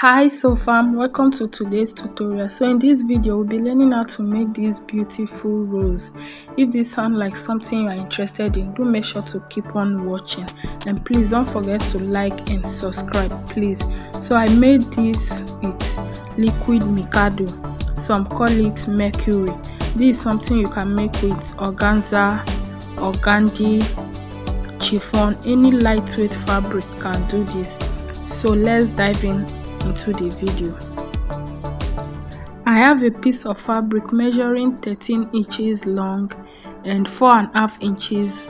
Hi, so fam, welcome to today's tutorial. So in this video we'll be learning how to make this beautiful rose. If this sounds like something you are interested in, do make sure to keep on watching, and please don't forget to like and subscribe, please. So I made this with liquid Mikado, some call it mercury. This is something you can make with organza, organdy, chiffon. Any lightweight fabric can do this. So let's dive into the video. I have a piece of fabric measuring 13 inches long and 4.5 inches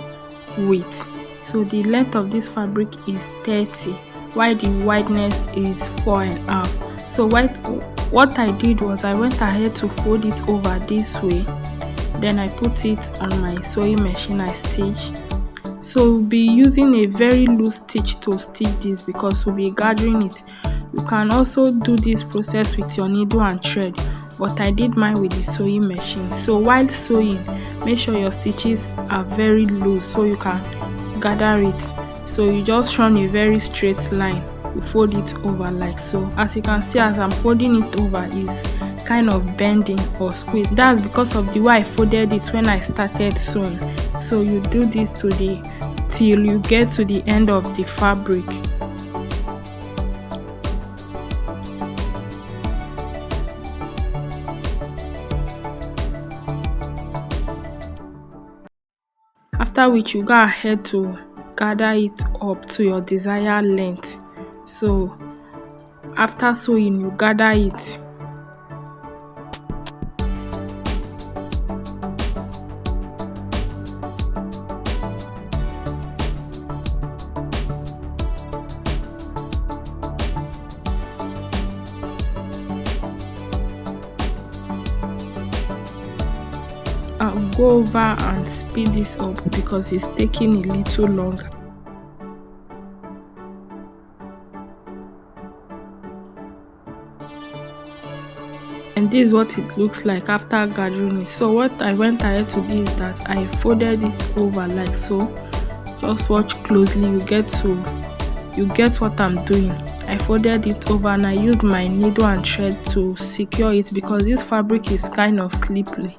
width. So the length of this fabric is 30, while the wideness is 4.5. So what I did was I went ahead to fold it over this way, then I put it on my sewing machine. I stitch. So we'll be using a very loose stitch to stitch this because we'll be gathering it. You can also do this process with your needle and thread, but I did mine with the sewing machine. So while sewing, make sure your stitches are very loose so you can gather it. So you just run a very straight line, you fold it over like so. As you can see, as I'm folding it over, is kind of bending or squeeze. That's because of the way I folded it when I started sewing. So you do this till you get to the end of the fabric. After which you go ahead to gather it up to your desired length. So after sewing, you gather it. I'll go over and speed this up because it's taking a little longer. And this is what it looks like after gathering it. So what I went ahead to do is that I folded it over like so. Just watch closely, you get what I'm doing. I folded it over and I used my needle and thread to secure it because this fabric is kind of slippery.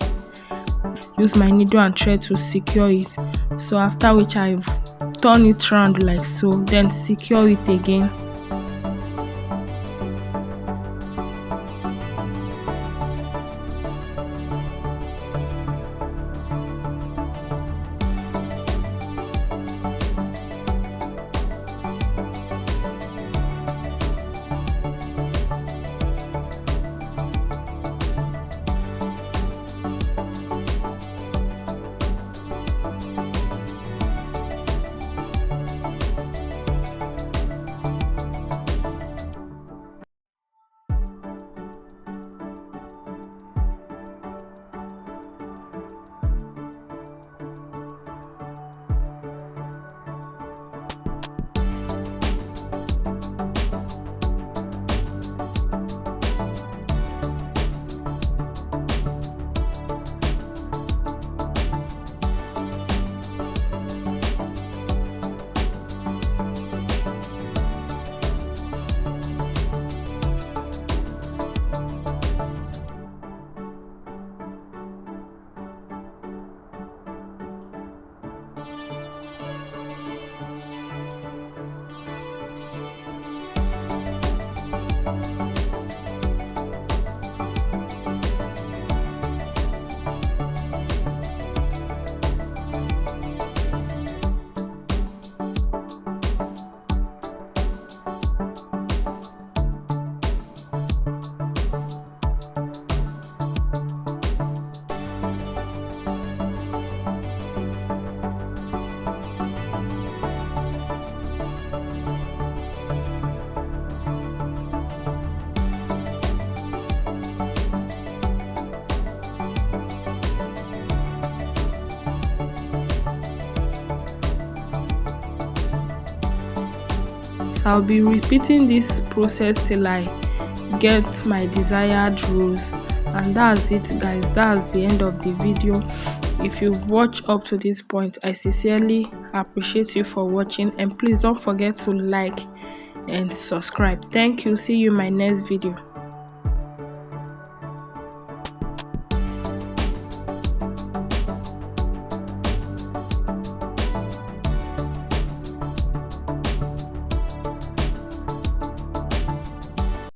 Use my needle and thread to secure it. So after which I've turned it round like so, then secure it again. So I'll be repeating this process till I get my desired rose. And that's it, guys. That's the end of the video. If you've watched up to this point, I sincerely appreciate you for watching, and please don't forget to like and subscribe. Thank you. See you in my next video.